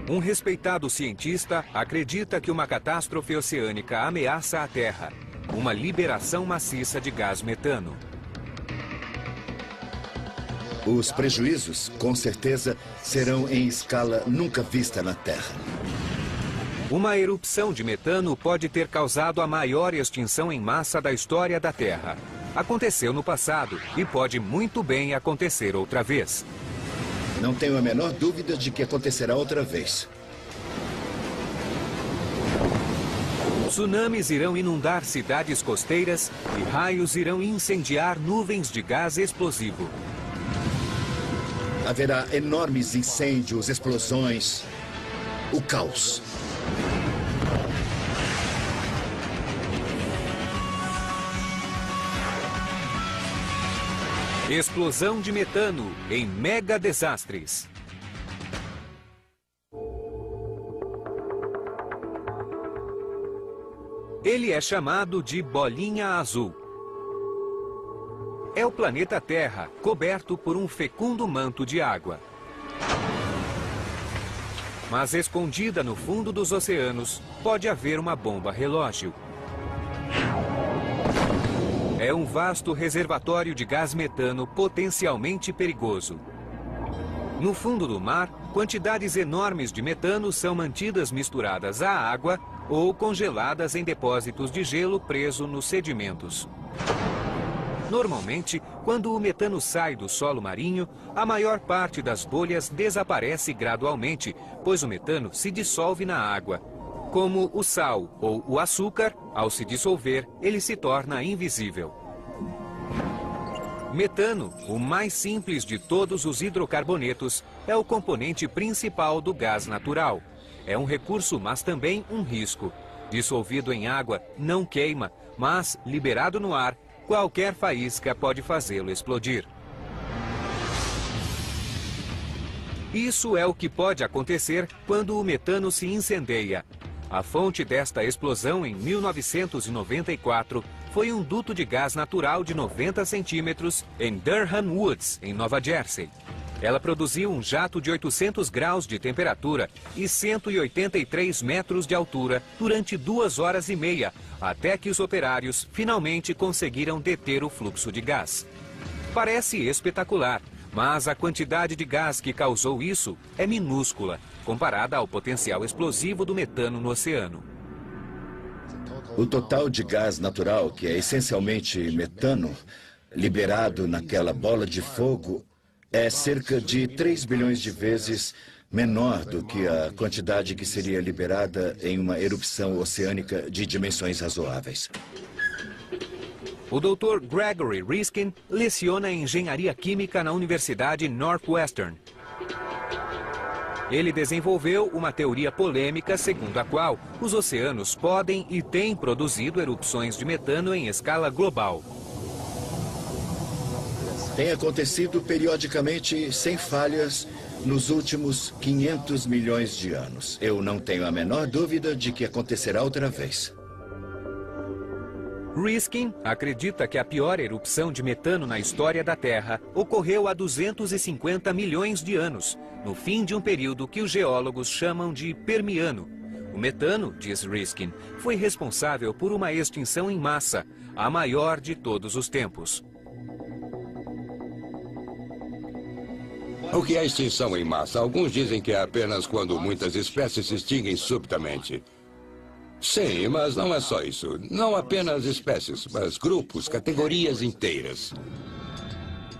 Um respeitado cientista acredita que uma catástrofe oceânica ameaça a Terra. Uma liberação maciça de gás metano. Os prejuízos, com certeza, serão em escala nunca vista na Terra. Uma erupção de metano pode ter causado a maior extinção em massa da história da Terra. Aconteceu no passado e pode muito bem acontecer outra vez. Não tenho a menor dúvida de que acontecerá outra vez. Tsunamis irão inundar cidades costeiras e raios irão incendiar nuvens de gás explosivo. Haverá enormes incêndios, explosões, o caos. Explosão de metano em mega desastres. Ele é chamado de bolinha azul. É o planeta Terra, coberto por um fecundo manto de água. Mas escondida no fundo dos oceanos, pode haver uma bomba relógio. É um vasto reservatório de gás metano potencialmente perigoso. No fundo do mar, quantidades enormes de metano são mantidas misturadas à água ou congeladas em depósitos de gelo preso nos sedimentos. Normalmente, quando o metano sai do solo marinho, a maior parte das bolhas desaparece gradualmente, pois o metano se dissolve na água. Como o sal ou o açúcar, ao se dissolver, ele se torna invisível. Metano, o mais simples de todos os hidrocarbonetos, é o componente principal do gás natural. É um recurso, mas também um risco. Dissolvido em água, não queima, mas, liberado no ar, qualquer faísca pode fazê-lo explodir. Isso é o que pode acontecer quando o metano se incendeia. A fonte desta explosão em 1994 foi um duto de gás natural de 90 centímetros em Durham Woods, em Nova Jersey. Ela produziu um jato de 800 graus de temperatura e 183 metros de altura durante 2 horas e meia, até que os operários finalmente conseguiram deter o fluxo de gás. Parece espetacular, mas a quantidade de gás que causou isso é minúscula, comparada ao potencial explosivo do metano no oceano. O total de gás natural, que é essencialmente metano, liberado naquela bola de fogo, é cerca de 3 bilhões de vezes menor do que a quantidade que seria liberada em uma erupção oceânica de dimensões razoáveis. O Dr. Gregory Riskin leciona engenharia química na Universidade Northwestern. Ele desenvolveu uma teoria polêmica segundo a qual os oceanos podem e têm produzido erupções de metano em escala global. Tem acontecido periodicamente, sem falhas, nos últimos 500 milhões de anos. Eu não tenho a menor dúvida de que acontecerá outra vez. Riskin acredita que a pior erupção de metano na história da Terra ocorreu há 250 milhões de anos, no fim de um período que os geólogos chamam de Permiano. O metano, diz Riskin, foi responsável por uma extinção em massa, a maior de todos os tempos. O que é extinção em massa? Alguns dizem que é apenas quando muitas espécies se extinguem subitamente. Sim, mas não é só isso. Não apenas espécies, mas grupos, categorias inteiras.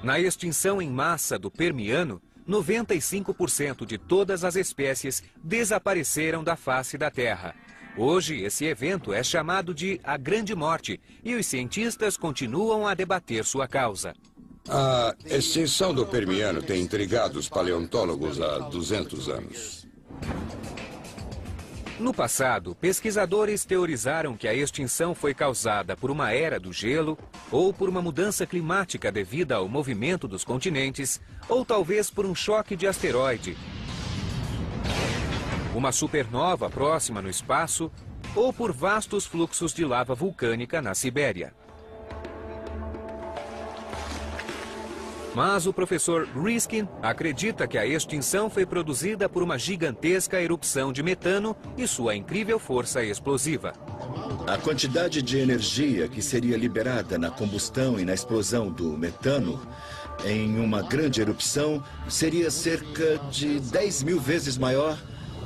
Na extinção em massa do Permiano, 95% de todas as espécies desapareceram da face da Terra. Hoje, esse evento é chamado de a Grande Morte e os cientistas continuam a debater sua causa. A extinção do Permiano tem intrigado os paleontólogos há 200 anos. No passado, pesquisadores teorizaram que a extinção foi causada por uma era do gelo, ou por uma mudança climática devida ao movimento dos continentes, ou talvez por um choque de asteroide, uma supernova próxima no espaço, ou por vastos fluxos de lava vulcânica na Sibéria. Mas o professor Riskin acredita que a extinção foi produzida por uma gigantesca erupção de metano e sua incrível força explosiva. A quantidade de energia que seria liberada na combustão e na explosão do metano em uma grande erupção seria cerca de 10 mil vezes maior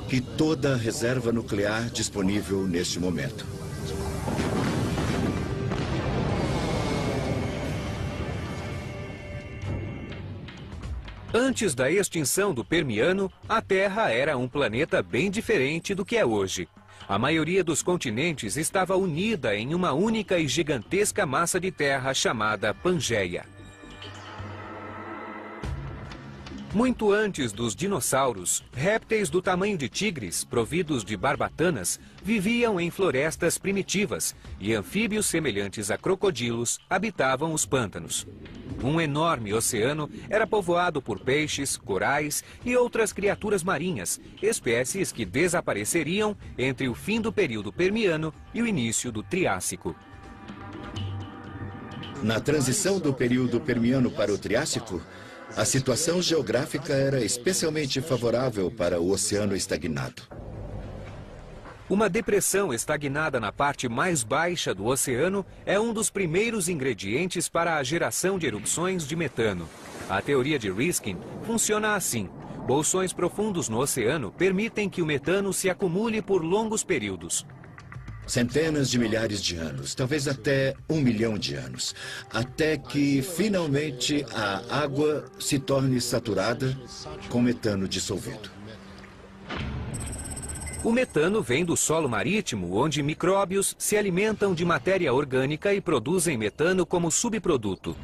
que toda a reserva nuclear disponível neste momento. Antes da extinção do Permiano, a Terra era um planeta bem diferente do que é hoje. A maioria dos continentes estava unida em uma única e gigantesca massa de terra chamada Pangeia. Muito antes dos dinossauros, répteis do tamanho de tigres, providos de barbatanas, viviam em florestas primitivas e anfíbios semelhantes a crocodilos habitavam os pântanos. Um enorme oceano era povoado por peixes, corais e outras criaturas marinhas, espécies que desapareceriam entre o fim do período Permiano e o início do Triássico. Na transição do período Permiano para o Triássico, a situação geográfica era especialmente favorável para o oceano estagnado. Uma depressão estagnada na parte mais baixa do oceano é um dos primeiros ingredientes para a geração de erupções de metano. A teoria de Riskin funciona assim. Bolsões profundos no oceano permitem que o metano se acumule por longos períodos. Centenas de milhares de anos, talvez até 1 milhão de anos, até que finalmente a água se torne saturada com metano dissolvido. O metano vem do solo marítimo, onde micróbios se alimentam de matéria orgânica e produzem metano como subproduto.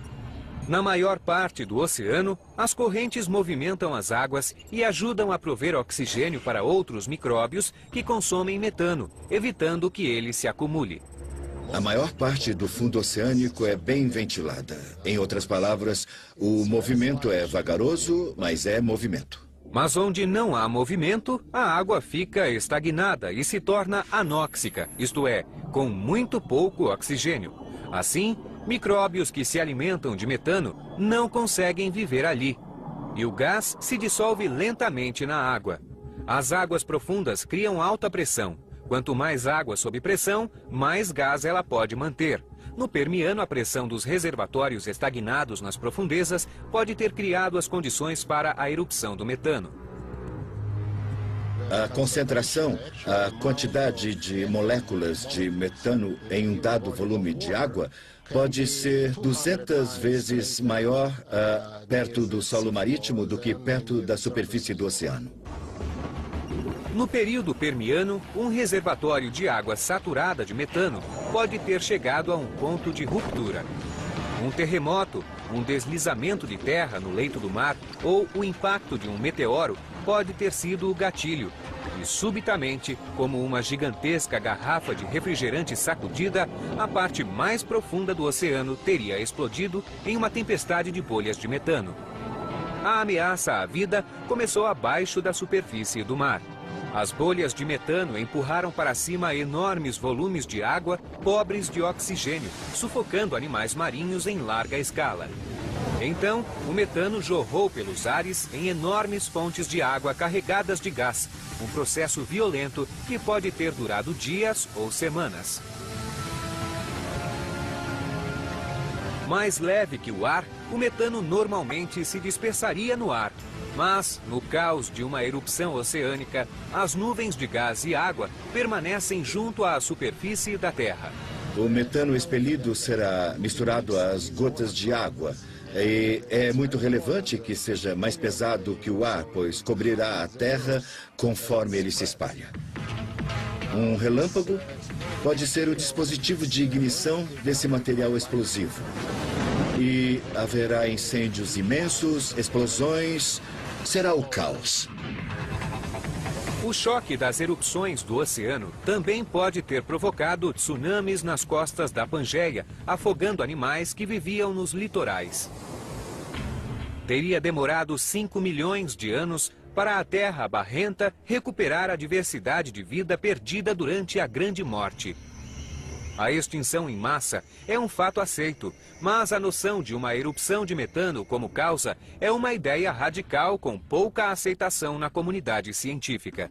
Na maior parte do oceano, as correntes movimentam as águas e ajudam a prover oxigênio para outros micróbios que consomem metano, evitando que ele se acumule. A maior parte do fundo oceânico é bem ventilada. Em outras palavras, o movimento é vagaroso, mas é movimento. Mas onde não há movimento, a água fica estagnada e se torna anóxica, isto é, com muito pouco oxigênio. Assim, micróbios que se alimentam de metano não conseguem viver ali. E o gás se dissolve lentamente na água. As águas profundas criam alta pressão. Quanto mais água sob pressão, mais gás ela pode manter. No Permiano, a pressão dos reservatórios estagnados nas profundezas pode ter criado as condições para a erupção do metano. A concentração, a quantidade de moléculas de metano em um dado volume de água pode ser 200 vezes maior perto do solo marítimo do que perto da superfície do oceano. No período Permiano, um reservatório de água saturada de metano pode ter chegado a um ponto de ruptura. Um terremoto, um deslizamento de terra no leito do mar ou o impacto de um meteoro pode ter sido o gatilho. E subitamente, como uma gigantesca garrafa de refrigerante sacudida, a parte mais profunda do oceano teria explodido em uma tempestade de bolhas de metano. A ameaça à vida começou abaixo da superfície do mar. As bolhas de metano empurraram para cima enormes volumes de água pobres de oxigênio, sufocando animais marinhos em larga escala. Então, o metano jorrou pelos ares em enormes fontes de água carregadas de gás, um processo violento que pode ter durado dias ou semanas. Mais leve que o ar, o metano normalmente se dispersaria no ar. Mas, no caos de uma erupção oceânica, as nuvens de gás e água permanecem junto à superfície da Terra. O metano expelido será misturado às gotas de água. E é muito relevante que seja mais pesado que o ar, pois cobrirá a Terra conforme ele se espalha. Um relâmpago pode ser o dispositivo de ignição desse material explosivo. E haverá incêndios imensos, explosões, será o caos. O choque das erupções do oceano também pode ter provocado tsunamis nas costas da Pangeia, afogando animais que viviam nos litorais. Teria demorado 5 milhões de anos para a Terra barrenta recuperar a diversidade de vida perdida durante a Grande Morte. A extinção em massa é um fato aceito, mas a noção de uma erupção de metano como causa é uma ideia radical com pouca aceitação na comunidade científica.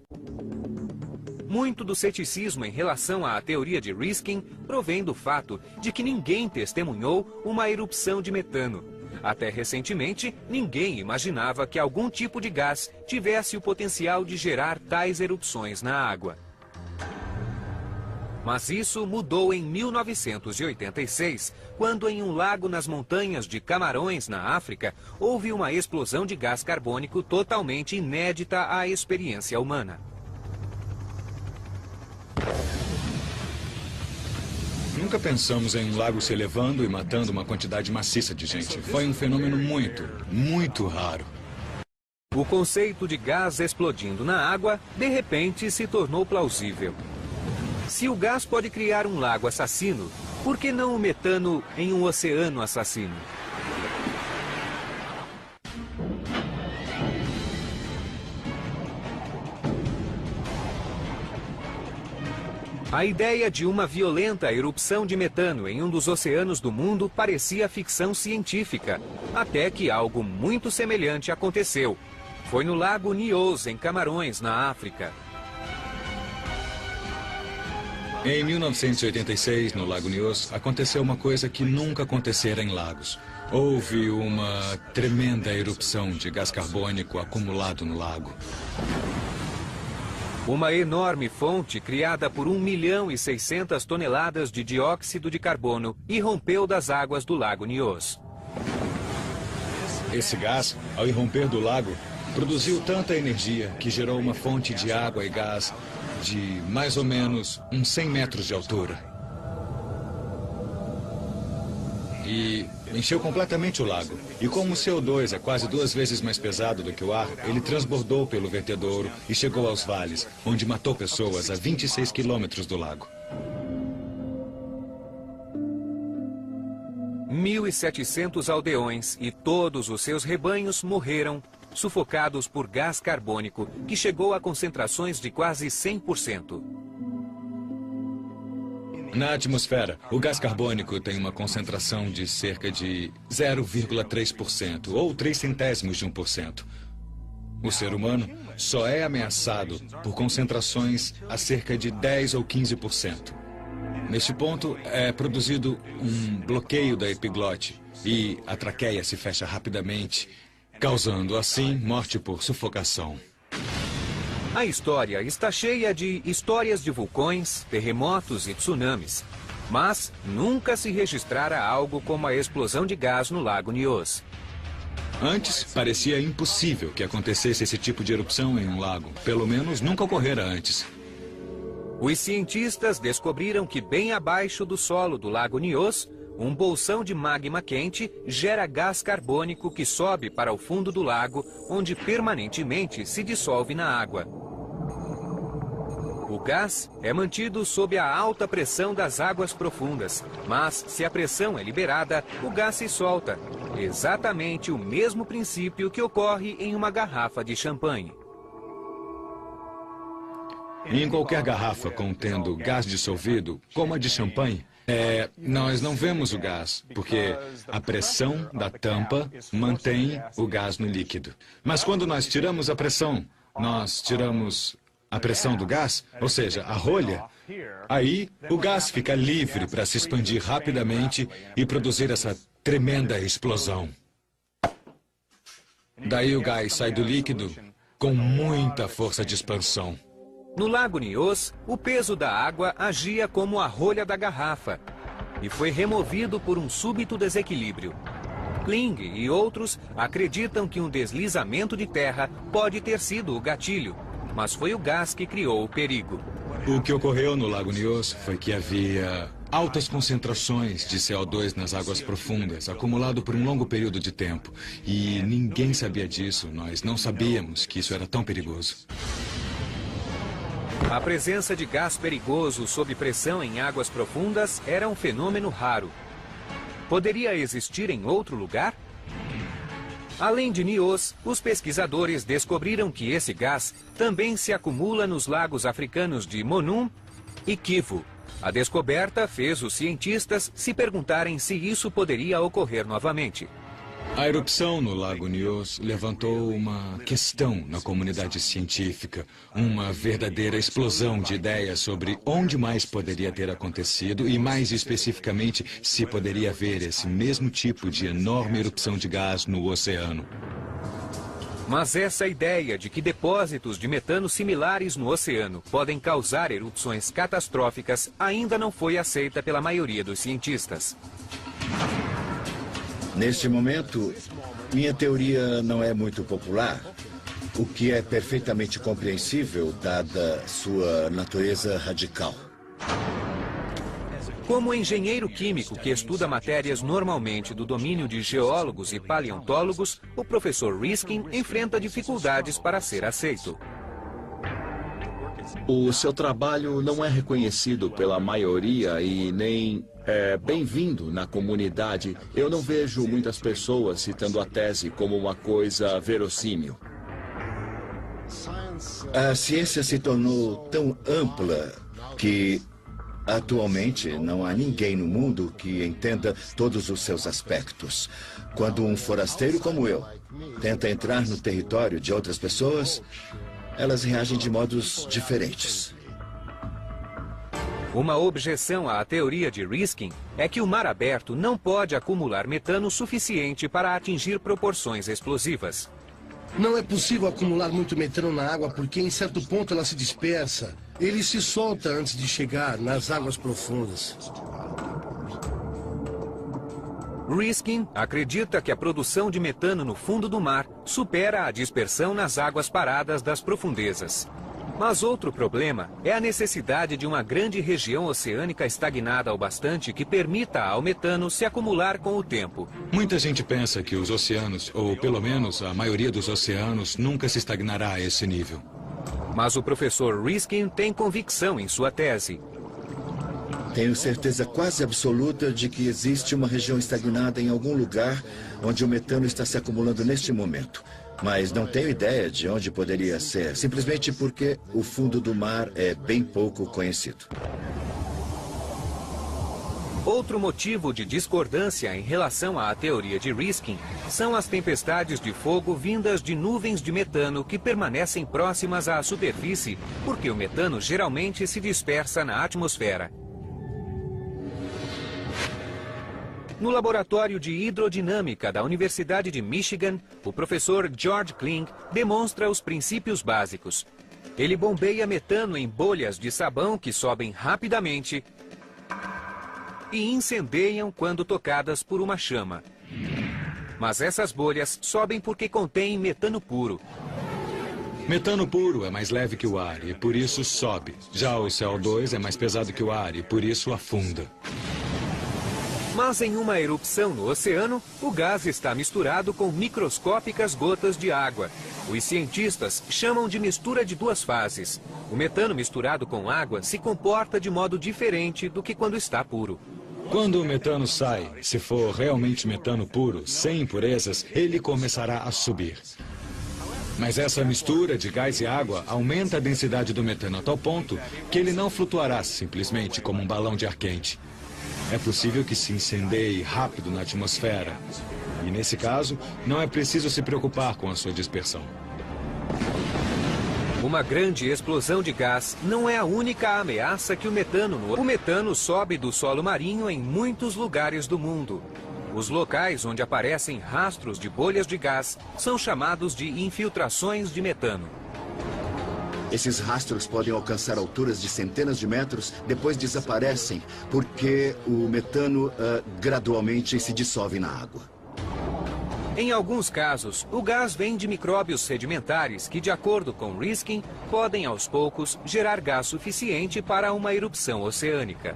Muito do ceticismo em relação à teoria de Riskin provém do fato de que ninguém testemunhou uma erupção de metano. Até recentemente, ninguém imaginava que algum tipo de gás tivesse o potencial de gerar tais erupções na água. Mas isso mudou em 1986, quando em um lago nas montanhas de Camarões, na África, houve uma explosão de gás carbônico totalmente inédita à experiência humana. Nunca pensamos em um lago se elevando e matando uma quantidade maciça de gente. Foi um fenômeno muito raro. O conceito de gás explodindo na água, de repente, se tornou plausível. Se o gás pode criar um lago assassino, por que não o metano em um oceano assassino? A ideia de uma violenta erupção de metano em um dos oceanos do mundo parecia ficção científica, até que algo muito semelhante aconteceu. Foi no Lago Nyos, em Camarões, na África. Em 1986, no Lago Nyos, aconteceu uma coisa que nunca acontecera em lagos. Houve uma tremenda erupção de gás carbônico acumulado no lago. Uma enorme fonte criada por 1.600.000 toneladas de dióxido de carbono irrompeu das águas do Lago Nyos. Esse gás, ao irromper do lago, produziu tanta energia que gerou uma fonte de água e gás de mais ou menos uns 100 metros de altura. E encheu completamente o lago. E como o CO2 é quase 2 vezes mais pesado do que o ar, ele transbordou pelo vertedouro e chegou aos vales, onde matou pessoas a 26 quilômetros do lago. 1.700 aldeões e todos os seus rebanhos morreram, sufocados por gás carbônico, que chegou a concentrações de quase 100%. Na atmosfera, o gás carbônico tem uma concentração de cerca de 0,3%, ou 0,03%. O ser humano só é ameaçado por concentrações a cerca de 10 ou 15%. Neste ponto, é produzido um bloqueio da epiglote e a traqueia se fecha rapidamente, causando assim morte por sufocação. A história está cheia de histórias de vulcões, terremotos e tsunamis. Mas nunca se registrara algo como a explosão de gás no Lago Nyos. Antes, parecia impossível que acontecesse esse tipo de erupção em um lago. Pelo menos nunca ocorrera antes. Os cientistas descobriram que bem abaixo do solo do Lago Nyos, um bolsão de magma quente gera gás carbônico que sobe para o fundo do lago, onde permanentemente se dissolve na água. O gás é mantido sob a alta pressão das águas profundas, mas se a pressão é liberada, o gás se solta. Exatamente o mesmo princípio que ocorre em uma garrafa de champanhe. Em qualquer garrafa contendo gás dissolvido, como a de champanhe, nós não vemos o gás, porque a pressão da tampa mantém o gás no líquido. Mas quando nós tiramos a pressão, nós tiramos a pressão do gás, ou seja, a rolha, aí o gás fica livre para se expandir rapidamente e produzir essa tremenda explosão. Daí o gás sai do líquido com muita força de expansão. No Lago Nyos, o peso da água agia como a rolha da garrafa e foi removido por um súbito desequilíbrio. Kling e outros acreditam que um deslizamento de terra pode ter sido o gatilho, mas foi o gás que criou o perigo. O que ocorreu no Lago Nyos foi que havia altas concentrações de CO2 nas águas profundas, acumulado por um longo período de tempo. E ninguém sabia disso, nós não sabíamos que isso era tão perigoso. A presença de gás perigoso sob pressão em águas profundas era um fenômeno raro. Poderia existir em outro lugar? Além de Nyos, os pesquisadores descobriram que esse gás também se acumula nos lagos africanos de Monum e Kivu, A descoberta fez os cientistas se perguntarem se isso poderia ocorrer novamente. A erupção no Lago Nyos levantou uma questão na comunidade científica, uma verdadeira explosão de ideias sobre onde mais poderia ter acontecido e, mais especificamente, se poderia haver esse mesmo tipo de enorme erupção de gás no oceano. Mas essa ideia de que depósitos de metano similares no oceano podem causar erupções catastróficas ainda não foi aceita pela maioria dos cientistas. Neste momento, minha teoria não é muito popular, o que é perfeitamente compreensível dada sua natureza radical. Como engenheiro químico que estuda matérias normalmente do domínio de geólogos e paleontólogos, o professor Riskin enfrenta dificuldades para ser aceito. O seu trabalho não é reconhecido pela maioria e nem é bem-vindo na comunidade. Eu não vejo muitas pessoas citando a tese como uma coisa verossímil. A ciência se tornou tão ampla que atualmente não há ninguém no mundo que entenda todos os seus aspectos. Quando um forasteiro como eu tenta entrar no território de outras pessoas, elas reagem de modos diferentes. Uma objeção à teoria de Riskin é que o mar aberto não pode acumular metano suficiente para atingir proporções explosivas. Não é possível acumular muito metano na água porque em certo ponto ela se dispersa. Ele se solta antes de chegar nas águas profundas. Riskin acredita que a produção de metano no fundo do mar supera a dispersão nas águas paradas das profundezas. Mas outro problema é a necessidade de uma grande região oceânica estagnada o bastante que permita ao metano se acumular com o tempo. Muita gente pensa que os oceanos, ou pelo menos a maioria dos oceanos, nunca se estagnará a esse nível. Mas o professor Riskin tem convicção em sua tese. Tenho certeza quase absoluta de que existe uma região estagnada em algum lugar onde o metano está se acumulando neste momento. Mas não tenho ideia de onde poderia ser, simplesmente porque o fundo do mar é bem pouco conhecido. Outro motivo de discordância em relação à teoria de Riskin são as tempestades de fogo vindas de nuvens de metano que permanecem próximas à superfície, porque o metano geralmente se dispersa na atmosfera. No laboratório de hidrodinâmica da Universidade de Michigan, o professor George Kling demonstra os princípios básicos. Ele bombeia metano em bolhas de sabão que sobem rapidamente e incendeiam quando tocadas por uma chama. Mas essas bolhas sobem porque contêm metano puro. Metano puro é mais leve que o ar e por isso sobe. Já o CO2 é mais pesado que o ar e por isso afunda. Mas em uma erupção no oceano, o gás está misturado com microscópicas gotas de água. Os cientistas chamam de mistura de duas fases. O metano misturado com água se comporta de modo diferente do que quando está puro. Quando o metano sai, se for realmente metano puro, sem impurezas, ele começará a subir. Mas essa mistura de gás e água aumenta a densidade do metano a tal ponto que ele não flutuará simplesmente como um balão de ar quente. É possível que se incendeie rápido na atmosfera. E nesse caso, não é preciso se preocupar com a sua dispersão. Uma grande explosão de gás não é a única ameaça que o metano sobe do solo marinho em muitos lugares do mundo. Os locais onde aparecem rastros de bolhas de gás são chamados de infiltrações de metano. Esses rastros podem alcançar alturas de centenas de metros, depois desaparecem, porque o metano gradualmente se dissolve na água. Em alguns casos, o gás vem de micróbios sedimentares que, de acordo com Riskin, podem aos poucos gerar gás suficiente para uma erupção oceânica.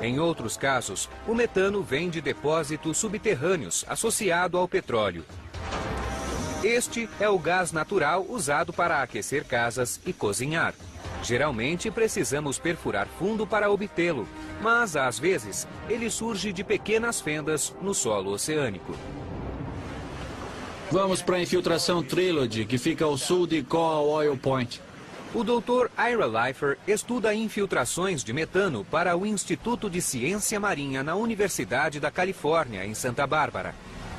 Em outros casos, o metano vem de depósitos subterrâneos associado ao petróleo. Este é o gás natural usado para aquecer casas e cozinhar. Geralmente precisamos perfurar fundo para obtê-lo, mas às vezes ele surge de pequenas fendas no solo oceânico. Vamos para a infiltração Trilogy, que fica ao sul de Coal Oil Point. O Dr. Ira Leifer estuda infiltrações de metano para o Instituto de Ciência Marinha na Universidade da Califórnia, em Santa Bárbara.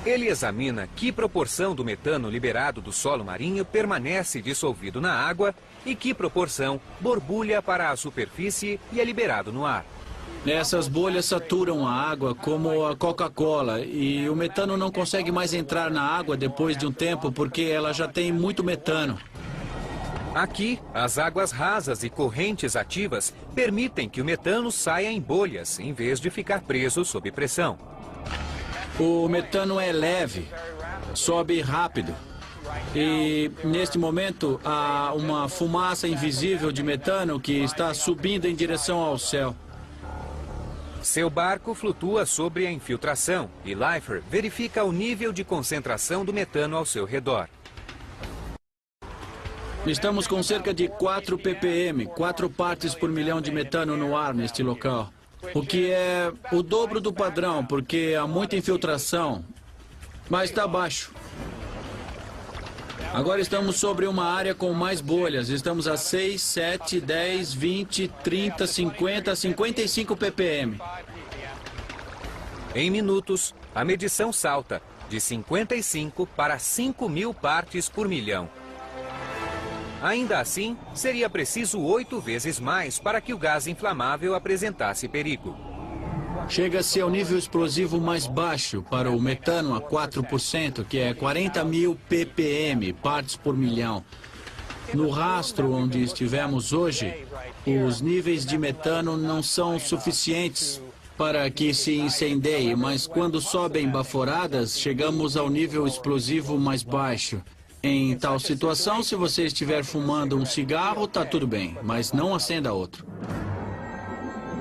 Ele examina que proporção do metano liberado do solo marinho permanece dissolvido na água e que proporção borbulha para a superfície e é liberado no ar. Essas bolhas saturam a água como a Coca-Cola e o metano não consegue mais entrar na água depois de um tempo porque ela já tem muito metano. Aqui, as águas rasas e correntes ativas permitem que o metano saia em bolhas, em vez de ficar preso sob pressão. O metano é leve, sobe rápido. E, neste momento, há uma fumaça invisível de metano que está subindo em direção ao céu. Seu barco flutua sobre a infiltração e Leifer verifica o nível de concentração do metano ao seu redor. Estamos com cerca de 4 ppm, 4 partes por milhão de metano no ar neste local. O que é o dobro do padrão, porque há muita infiltração, mas está baixo. Agora estamos sobre uma área com mais bolhas. Estamos a 6, 7, 10, 20, 30, 50, 55 ppm. Em minutos, a medição salta de 55 para 5.000 partes por milhão. Ainda assim, seria preciso 8 vezes mais para que o gás inflamável apresentasse perigo. Chega-se ao nível explosivo mais baixo para o metano a 4%, que é 40.000 ppm, partes por milhão. No rastro onde estivemos hoje, os níveis de metano não são suficientes para que se incendeie, mas quando sobem baforadas, chegamos ao nível explosivo mais baixo. Em tal situação, se você estiver fumando um cigarro, está tudo bem, mas não acenda outro.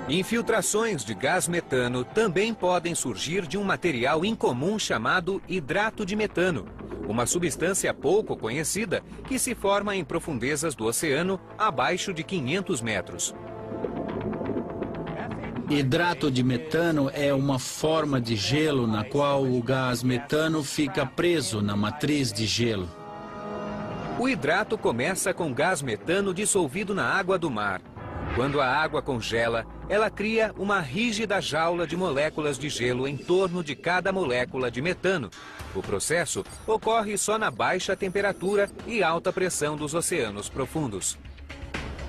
Infiltrações de gás metano também podem surgir de um material incomum chamado hidrato de metano, uma substância pouco conhecida que se forma em profundezas do oceano abaixo de 500 metros. Hidrato de metano é uma forma de gelo na qual o gás metano fica preso na matriz de gelo. O hidrato começa com gás metano dissolvido na água do mar. Quando a água congela, ela cria uma rígida jaula de moléculas de gelo em torno de cada molécula de metano. O processo ocorre só na baixa temperatura e alta pressão dos oceanos profundos.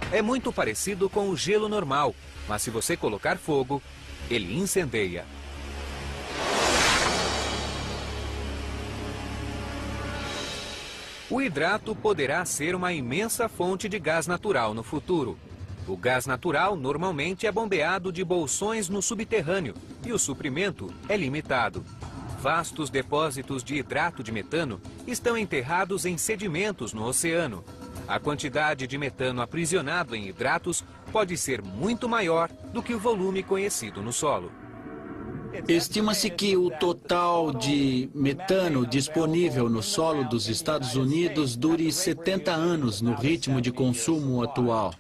É muito parecido com o gelo normal, mas se você colocar fogo, ele incendeia. O hidrato poderá ser uma imensa fonte de gás natural no futuro. O gás natural normalmente é bombeado de bolsões no subterrâneo e o suprimento é limitado. Vastos depósitos de hidrato de metano estão enterrados em sedimentos no oceano. A quantidade de metano aprisionado em hidratos pode ser muito maior do que o volume conhecido no solo. Estima-se que o total de metano disponível no solo dos Estados Unidos dure 70 anos no ritmo de consumo atual.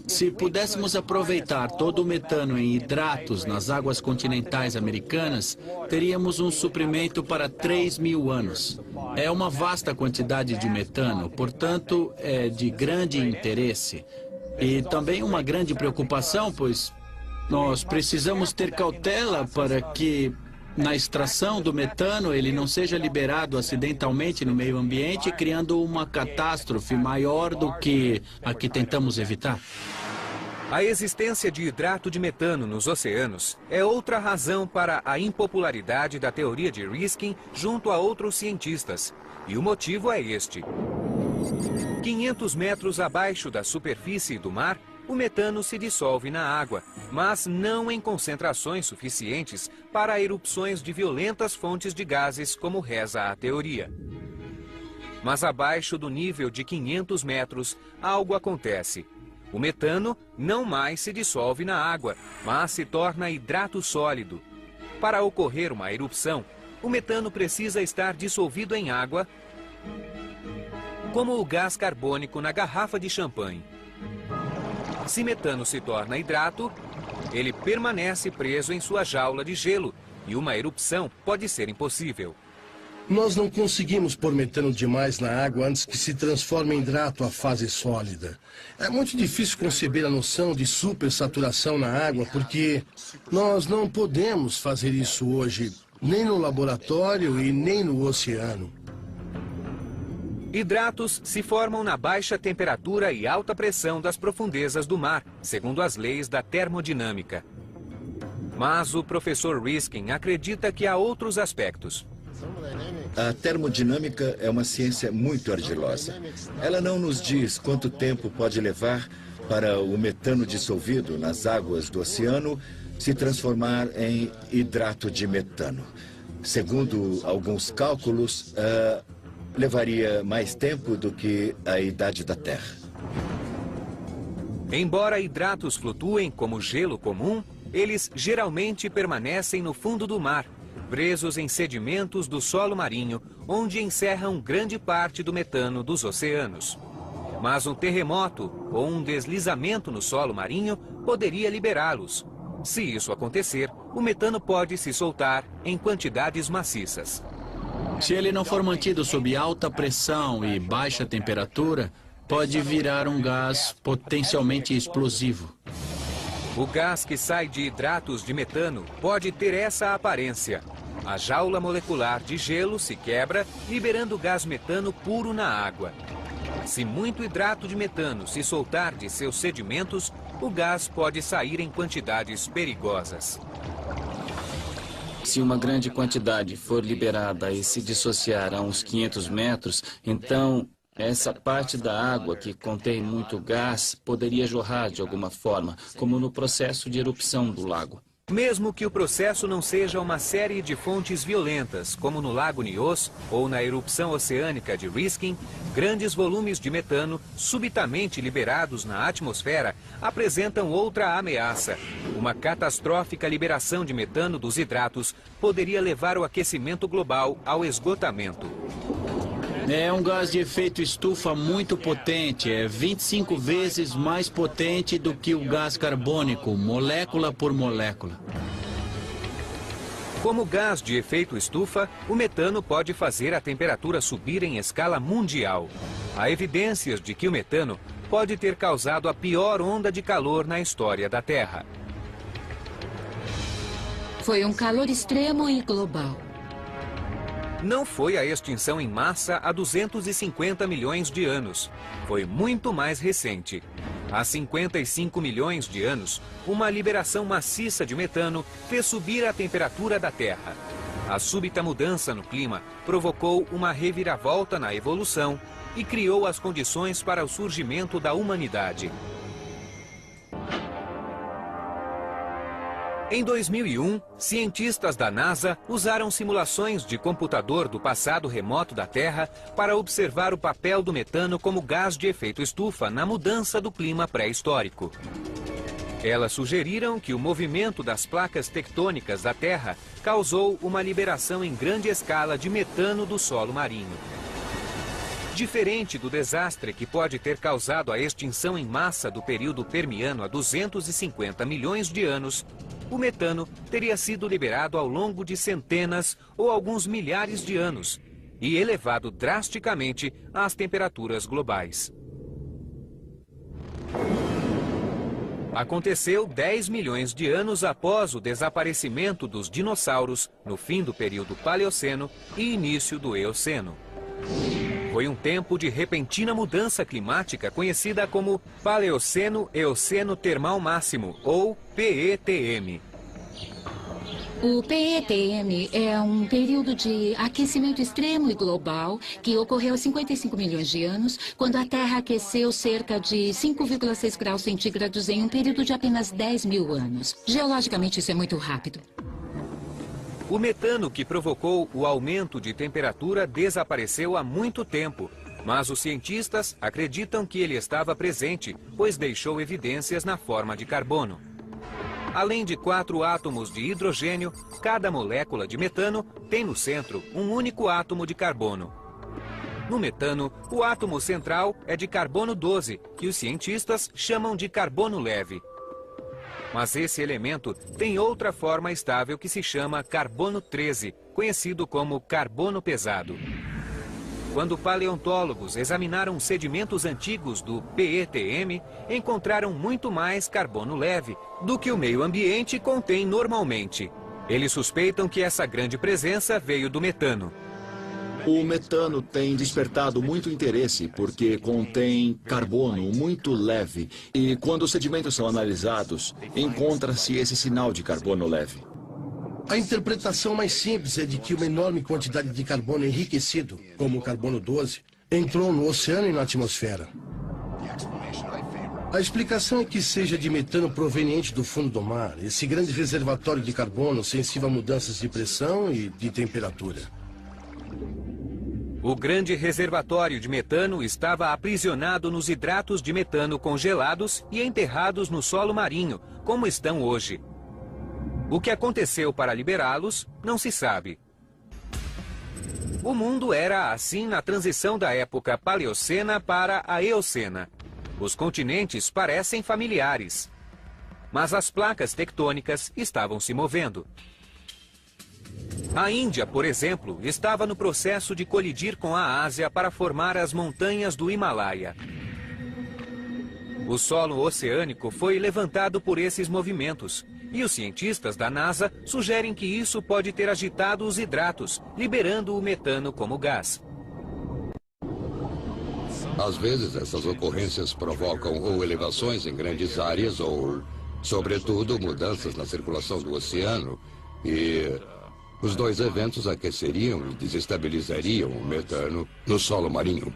Se pudéssemos aproveitar todo o metano em hidratos nas águas continentais americanas, teríamos um suprimento para 3.000 anos. É uma vasta quantidade de metano, portanto, é de grande interesse. E também uma grande preocupação, pois nós precisamos ter cautela para que, na extração do metano, ele não seja liberado acidentalmente no meio ambiente, criando uma catástrofe maior do que a que tentamos evitar. A existência de hidrato de metano nos oceanos é outra razão para a impopularidade da teoria de Riskin junto a outros cientistas. E o motivo é este. 500 metros abaixo da superfície do mar, o metano se dissolve na água, mas não em concentrações suficientes para erupções de violentas fontes de gases, como reza a teoria. Mas abaixo do nível de 500 metros, algo acontece. O metano não mais se dissolve na água, mas se torna hidrato sólido. Para ocorrer uma erupção, o metano precisa estar dissolvido em água, como o gás carbônico na garrafa de champanhe. Se metano se torna hidrato, ele permanece preso em sua jaula de gelo e uma erupção pode ser impossível. Nós não conseguimos pôr metano demais na água antes que se transforme em hidrato à fase sólida. É muito difícil conceber a noção de supersaturação na água, porque nós não podemos fazer isso hoje, nem no laboratório e nem no oceano. Hidratos se formam na baixa temperatura e alta pressão das profundezas do mar, segundo as leis da termodinâmica. Mas o professor Riskin acredita que há outros aspectos. A termodinâmica é uma ciência muito ardilosa. Ela não nos diz quanto tempo pode levar para o metano dissolvido nas águas do oceano se transformar em hidrato de metano. Segundo alguns cálculos, levaria mais tempo do que a idade da Terra. Embora hidratos flutuem como gelo comum, eles geralmente permanecem no fundo do mar, presos em sedimentos do solo marinho, onde encerram grande parte do metano dos oceanos. Mas um terremoto ou um deslizamento no solo marinho poderia liberá-los. Se isso acontecer, o metano pode se soltar em quantidades maciças. Se ele não for mantido sob alta pressão e baixa temperatura, pode virar um gás potencialmente explosivo. O gás que sai de hidratos de metano pode ter essa aparência. A jaula molecular de gelo se quebra, liberando gás metano puro na água. Se muito hidrato de metano se soltar de seus sedimentos, o gás pode sair em quantidades perigosas. Se uma grande quantidade for liberada e se dissociar a uns 500 metros, então essa parte da água que contém muito gás poderia jorrar de alguma forma, como no processo de erupção do lago. Mesmo que o processo não seja uma série de fontes violentas, como no Lago Nyos ou na erupção oceânica de Riskin, grandes volumes de metano subitamente liberados na atmosfera apresentam outra ameaça. Uma catastrófica liberação de metano dos hidratos poderia levar o aquecimento global ao esgotamento. É um gás de efeito estufa muito potente, é 25 vezes mais potente do que o gás carbônico, molécula por molécula. Como gás de efeito estufa, o metano pode fazer a temperatura subir em escala mundial. Há evidências de que o metano pode ter causado a pior onda de calor na história da Terra. Foi um calor extremo e global. Não foi a extinção em massa há 250 milhões de anos. Foi muito mais recente. Há 55 milhões de anos, uma liberação maciça de metano fez subir a temperatura da Terra. A súbita mudança no clima provocou uma reviravolta na evolução e criou as condições para o surgimento da humanidade. Em 2001, cientistas da NASA usaram simulações de computador do passado remoto da Terra para observar o papel do metano como gás de efeito estufa na mudança do clima pré-histórico. Elas sugeriram que o movimento das placas tectônicas da Terra causou uma liberação em grande escala de metano do solo marinho. Diferente do desastre que pode ter causado a extinção em massa do período Permiano há 250 milhões de anos, o metano teria sido liberado ao longo de centenas ou alguns milhares de anos e elevado drasticamente às temperaturas globais. Aconteceu 10 milhões de anos após o desaparecimento dos dinossauros no fim do período Paleoceno e início do Eoceno. Foi um tempo de repentina mudança climática conhecida como Paleoceno-Eoceno Termal Máximo, ou PETM. O PETM é um período de aquecimento extremo e global que ocorreu há 55 milhões de anos, quando a Terra aqueceu cerca de 5,6 graus centígrados em um período de apenas 10 mil anos. Geologicamente, isso é muito rápido. O metano que provocou o aumento de temperatura desapareceu há muito tempo, mas os cientistas acreditam que ele estava presente, pois deixou evidências na forma de carbono. Além de 4 átomos de hidrogênio, cada molécula de metano tem no centro um único átomo de carbono. No metano, o átomo central é de carbono 12, que os cientistas chamam de carbono leve. Mas esse elemento tem outra forma estável que se chama carbono 13, conhecido como carbono pesado. Quando paleontólogos examinaram sedimentos antigos do PETM, encontraram muito mais carbono leve do que o meio ambiente contém normalmente. Eles suspeitam que essa grande presença veio do metano. O metano tem despertado muito interesse porque contém carbono muito leve e quando os sedimentos são analisados, encontra-se esse sinal de carbono leve. A interpretação mais simples é de que uma enorme quantidade de carbono enriquecido, como o carbono 12, entrou no oceano e na atmosfera. A explicação é que seja de metano proveniente do fundo do mar, esse grande reservatório de carbono sensível a mudanças de pressão e de temperatura. O grande reservatório de metano estava aprisionado nos hidratos de metano congelados e enterrados no solo marinho, como estão hoje. O que aconteceu para liberá-los, não se sabe. O mundo era assim na transição da época Paleocena para a Eocena. Os continentes parecem familiares, mas as placas tectônicas estavam se movendo. A Índia, por exemplo, estava no processo de colidir com a Ásia para formar as montanhas do Himalaia. O solo oceânico foi levantado por esses movimentos, e os cientistas da NASA sugerem que isso pode ter agitado os hidratos, liberando o metano como gás. Às vezes, essas ocorrências provocam ou elevações em grandes áreas ou, sobretudo, mudanças na circulação do oceano e... os dois eventos aqueceriam e desestabilizariam o metano no solo marinho.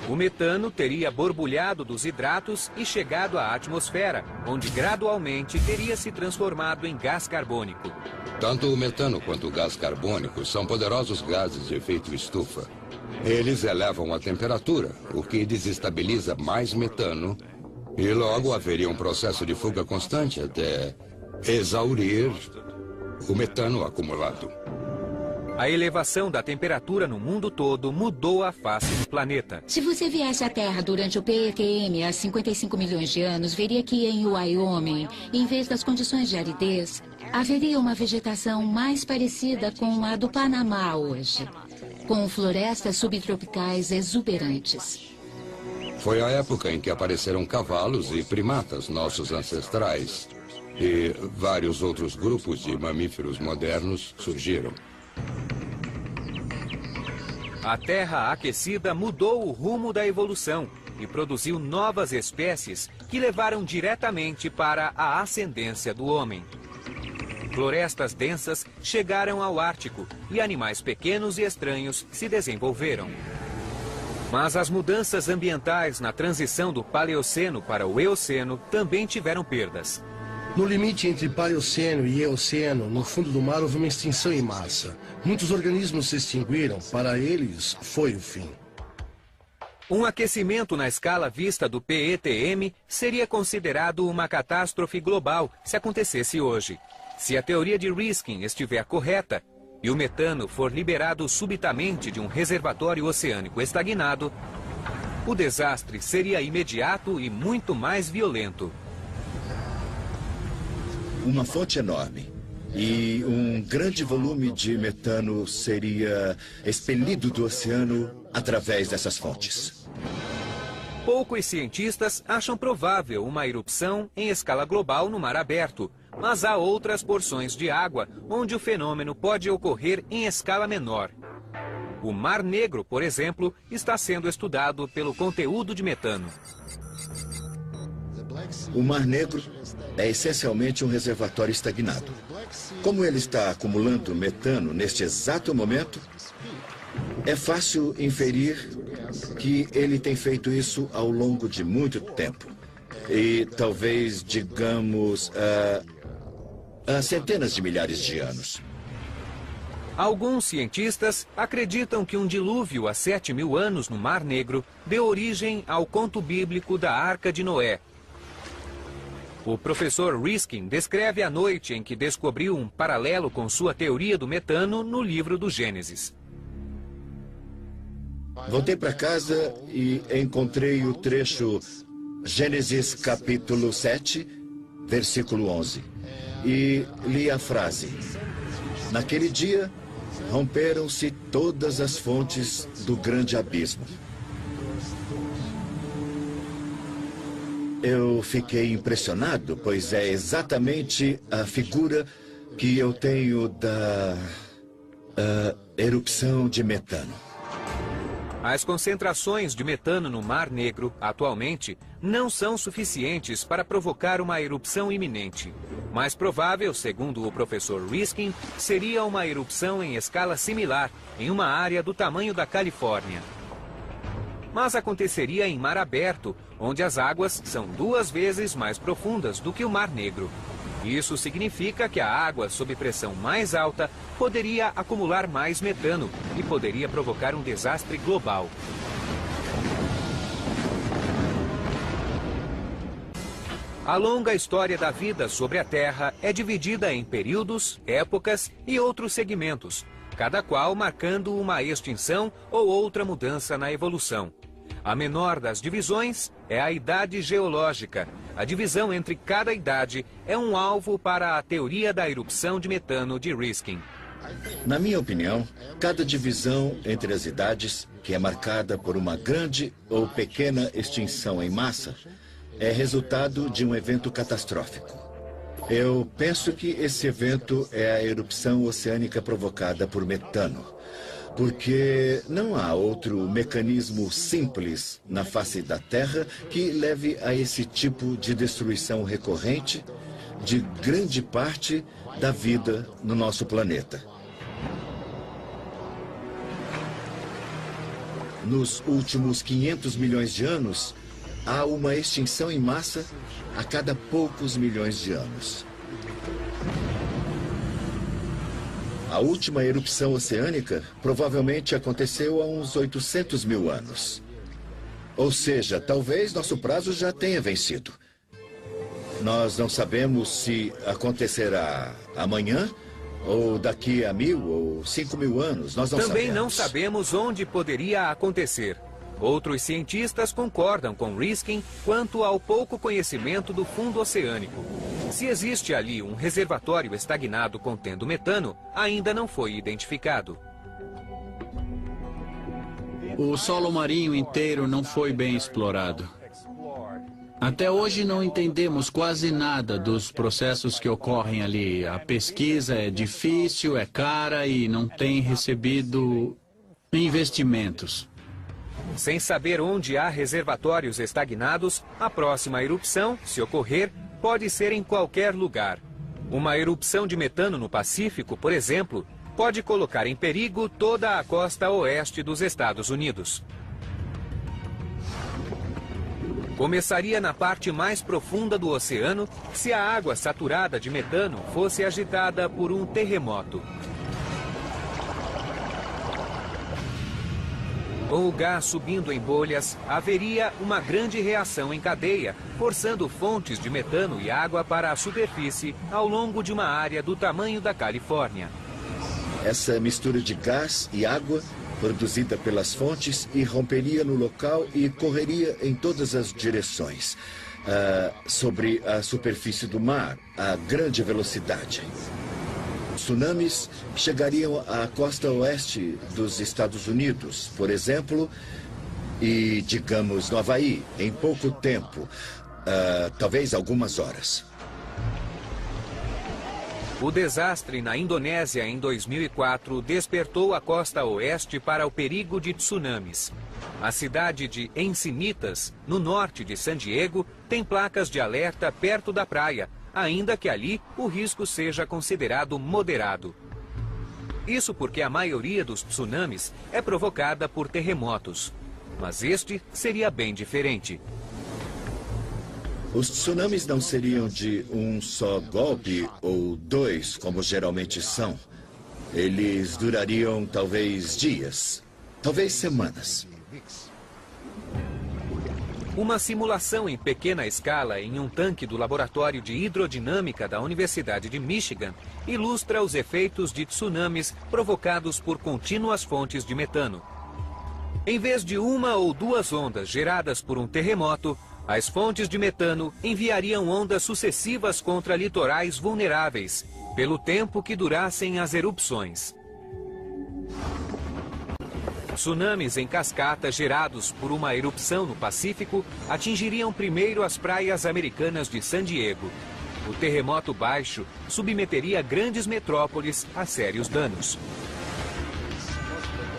O metano teria borbulhado dos hidratos e chegado à atmosfera, onde gradualmente teria se transformado em gás carbônico. Tanto o metano quanto o gás carbônico são poderosos gases de efeito estufa. Eles elevam a temperatura, o que desestabiliza mais metano, e logo haveria um processo de fuga constante até exaurir o metano acumulado. A elevação da temperatura no mundo todo mudou a face do planeta. Se você viesse à Terra durante o PETM há 55 milhões de anos, veria que em Wyoming, em vez das condições de aridez, haveria uma vegetação mais parecida com a do Panamá hoje, com florestas subtropicais exuberantes. Foi a época em que apareceram cavalos e primatas, nossos ancestrais. E vários outros grupos de mamíferos modernos surgiram. A Terra aquecida mudou o rumo da evolução e produziu novas espécies que levaram diretamente para a ascendência do homem. Florestas densas chegaram ao Ártico e animais pequenos e estranhos se desenvolveram. Mas as mudanças ambientais na transição do Paleoceno para o Eoceno também tiveram perdas. No limite entre Paleoceno e Eoceno, no fundo do mar, houve uma extinção em massa. Muitos organismos se extinguiram. Para eles, foi o fim. Um aquecimento na escala vista do PETM seria considerado uma catástrofe global se acontecesse hoje. Se a teoria de Riskin estiver correta e o metano for liberado subitamente de um reservatório oceânico estagnado, o desastre seria imediato e muito mais violento. Uma fonte enorme e um grande volume de metano seria expelido do oceano através dessas fontes. Poucos cientistas acham provável uma erupção em escala global no mar aberto, mas há outras porções de água onde o fenômeno pode ocorrer em escala menor. O Mar Negro, por exemplo, está sendo estudado pelo conteúdo de metano. O Mar Negro é essencialmente um reservatório estagnado. Como ele está acumulando metano neste exato momento, é fácil inferir que ele tem feito isso ao longo de muito tempo. E talvez, digamos, há centenas de milhares de anos. Alguns cientistas acreditam que um dilúvio há 7.000 anos no Mar Negro deu origem ao conto bíblico da Arca de Noé. O professor Riskin descreve a noite em que descobriu um paralelo com sua teoria do metano no livro do Gênesis. Voltei para casa e encontrei o trecho Gênesis capítulo 7, versículo 11. E li a frase: naquele dia, romperam-se todas as fontes do grande abismo. Eu fiquei impressionado, pois é exatamente a figura que eu tenho da erupção de metano. As concentrações de metano no Mar Negro, atualmente, não são suficientes para provocar uma erupção iminente. Mais provável, segundo o professor Riskin, seria uma erupção em escala similar, em uma área do tamanho da Califórnia. Mas aconteceria em mar aberto, onde as águas são 2 vezes mais profundas do que o Mar Negro. Isso significa que a água sob pressão mais alta poderia acumular mais metano e poderia provocar um desastre global. A longa história da vida sobre a Terra é dividida em períodos, épocas e outros segmentos, cada qual marcando uma extinção ou outra mudança na evolução. A menor das divisões é a idade geológica. A divisão entre cada idade é um alvo para a teoria da erupção de metano de Riskin. Na minha opinião, cada divisão entre as idades, que é marcada por uma grande ou pequena extinção em massa, é resultado de um evento catastrófico. Eu penso que esse evento é a erupção oceânica provocada por metano, porque não há outro mecanismo simples na face da Terra que leve a esse tipo de destruição recorrente de grande parte da vida no nosso planeta. Nos últimos 500 milhões de anos, há uma extinção em massa a cada poucos milhões de anos. A última erupção oceânica provavelmente aconteceu há uns 800 mil anos. Ou seja, talvez nosso prazo já tenha vencido. Nós não sabemos se acontecerá amanhã, ou daqui a 1000 ou 5000 anos. Nós não sabemos. Também não sabemos onde poderia acontecer. Outros cientistas concordam com Riskin quanto ao pouco conhecimento do fundo oceânico. Se existe ali um reservatório estagnado contendo metano, ainda não foi identificado. O solo marinho inteiro não foi bem explorado. Até hoje não entendemos quase nada dos processos que ocorrem ali. A pesquisa é difícil, é cara e não tem recebido investimentos. Sem saber onde há reservatórios estagnados, a próxima erupção, se ocorrer, pode ser em qualquer lugar. Uma erupção de metano no Pacífico, por exemplo, pode colocar em perigo toda a costa oeste dos Estados Unidos. Começaria na parte mais profunda do oceano se a água saturada de metano fosse agitada por um terremoto. Com o gás subindo em bolhas, haveria uma grande reação em cadeia, forçando fontes de metano e água para a superfície ao longo de uma área do tamanho da Califórnia. Essa mistura de gás e água, produzida pelas fontes, irromperia no local e correria em todas as direções, sobre a superfície do mar, a grande velocidade. Tsunamis chegariam à costa oeste dos Estados Unidos, por exemplo, e, digamos, no Havaí, em pouco tempo, talvez algumas horas. O desastre na Indonésia em 2004 despertou a costa oeste para o perigo de tsunamis. A cidade de Encinitas, no norte de San Diego, tem placas de alerta perto da praia, ainda que ali o risco seja considerado moderado. Isso porque a maioria dos tsunamis é provocada por terremotos. Mas este seria bem diferente. Os tsunamis não seriam de um só golpe ou dois, como geralmente são. Eles durariam talvez dias, talvez semanas. Uma simulação em pequena escala em um tanque do Laboratório de Hidrodinâmica da Universidade de Michigan ilustra os efeitos de tsunamis provocados por contínuas fontes de metano. Em vez de uma ou duas ondas geradas por um terremoto, As fontes de metano enviariam ondas sucessivas contra litorais vulneráveis, pelo tempo que durassem as erupções. Tsunamis em cascata gerados por uma erupção no Pacífico atingiriam primeiro as praias americanas de San Diego. O terremoto baixo submeteria grandes metrópoles a sérios danos.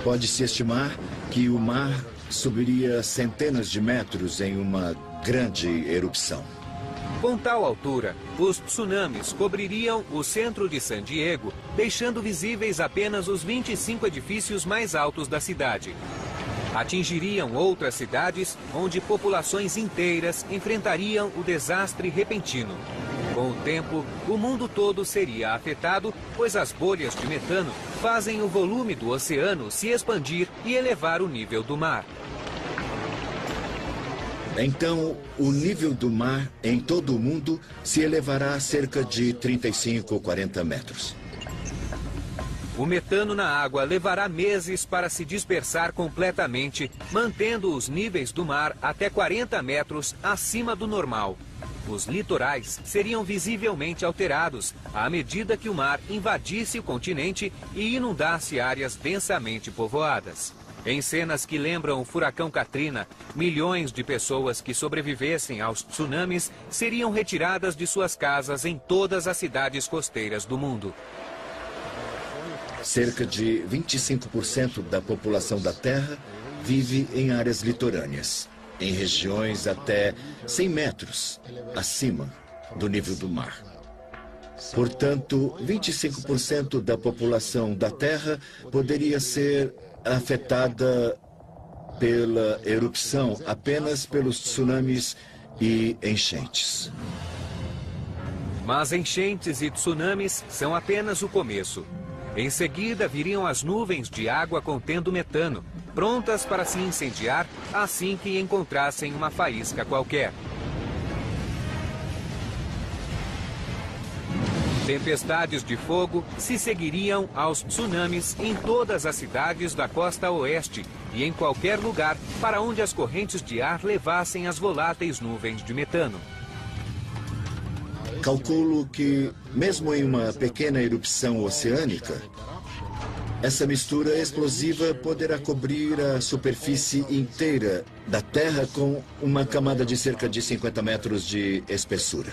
Pode-se estimar que o mar subiria centenas de metros em uma grande erupção. Com tal altura, os tsunamis cobririam o centro de San Diego, deixando visíveis apenas os 25 edifícios mais altos da cidade. Atingiriam outras cidades, onde populações inteiras enfrentariam o desastre repentino. Com o tempo, o mundo todo seria afetado, pois as bolhas de metano fazem o volume do oceano se expandir e elevar o nível do mar. Então, o nível do mar em todo o mundo se elevará a cerca de 35 ou 40 metros. O metano na água levará meses para se dispersar completamente, mantendo os níveis do mar até 40 metros acima do normal. Os litorais seriam visivelmente alterados à medida que o mar invadisse o continente e inundasse áreas densamente povoadas. Em cenas que lembram o furacão Katrina, milhões de pessoas que sobrevivessem aos tsunamis seriam retiradas de suas casas em todas as cidades costeiras do mundo. Cerca de 25% da população da Terra vive em áreas litorâneas, em regiões até 100 metros acima do nível do mar. Portanto, 25% da população da Terra poderia ser afetada pela erupção apenas pelos tsunamis e enchentes. Mas enchentes e tsunamis são apenas o começo. Em seguida viriam as nuvens de água contendo metano, prontas para se incendiar assim que encontrassem uma faísca qualquer. Tempestades de fogo se seguiriam aos tsunamis em todas as cidades da costa oeste e em qualquer lugar para onde as correntes de ar levassem as voláteis nuvens de metano. Calculo que, mesmo em uma pequena erupção oceânica, essa mistura explosiva poderá cobrir a superfície inteira da Terra com uma camada de cerca de 50 metros de espessura.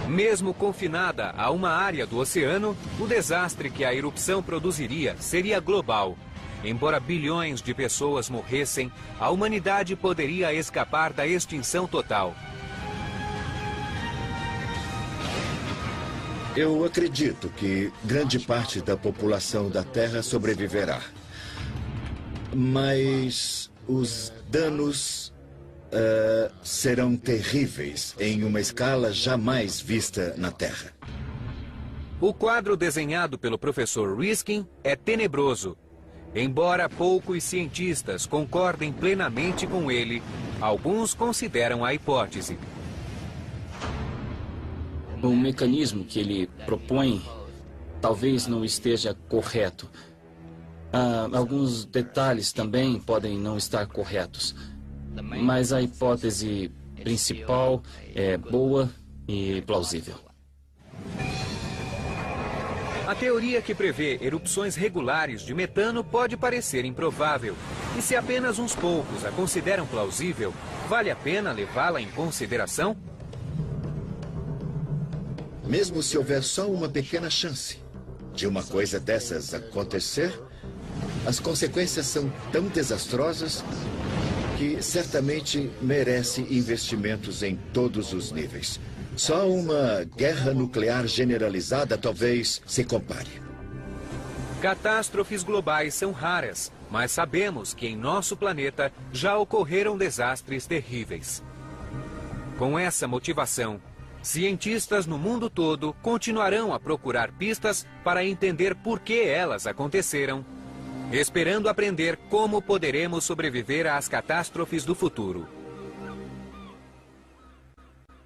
Mesmo confinada a uma área do oceano, o desastre que a erupção produziria seria global. Embora bilhões de pessoas morressem, a humanidade poderia escapar da extinção total. Eu acredito que grande parte da população da Terra sobreviverá. Mas os danos serão terríveis em uma escala jamais vista na Terra. O quadro desenhado pelo professor Riskin é tenebroso. Embora poucos cientistas concordem plenamente com ele, alguns consideram a hipótese. O mecanismo que ele propõe talvez não esteja correto. Alguns detalhes também podem não estar corretos. Mas a hipótese principal é boa e plausível. A teoria que prevê erupções regulares de metano pode parecer improvável. E se apenas uns poucos a consideram plausível, vale a pena levá-la em consideração? Mesmo se houver só uma pequena chance de uma coisa dessas acontecer, as consequências são tão desastrosas que certamente merece investimentos em todos os níveis. Só uma guerra nuclear generalizada talvez se compare. Catástrofes globais são raras, mas sabemos que em nosso planeta já ocorreram desastres terríveis. Com essa motivação, cientistas no mundo todo continuarão a procurar pistas para entender por que elas aconteceram, esperando aprender como poderemos sobreviver às catástrofes do futuro.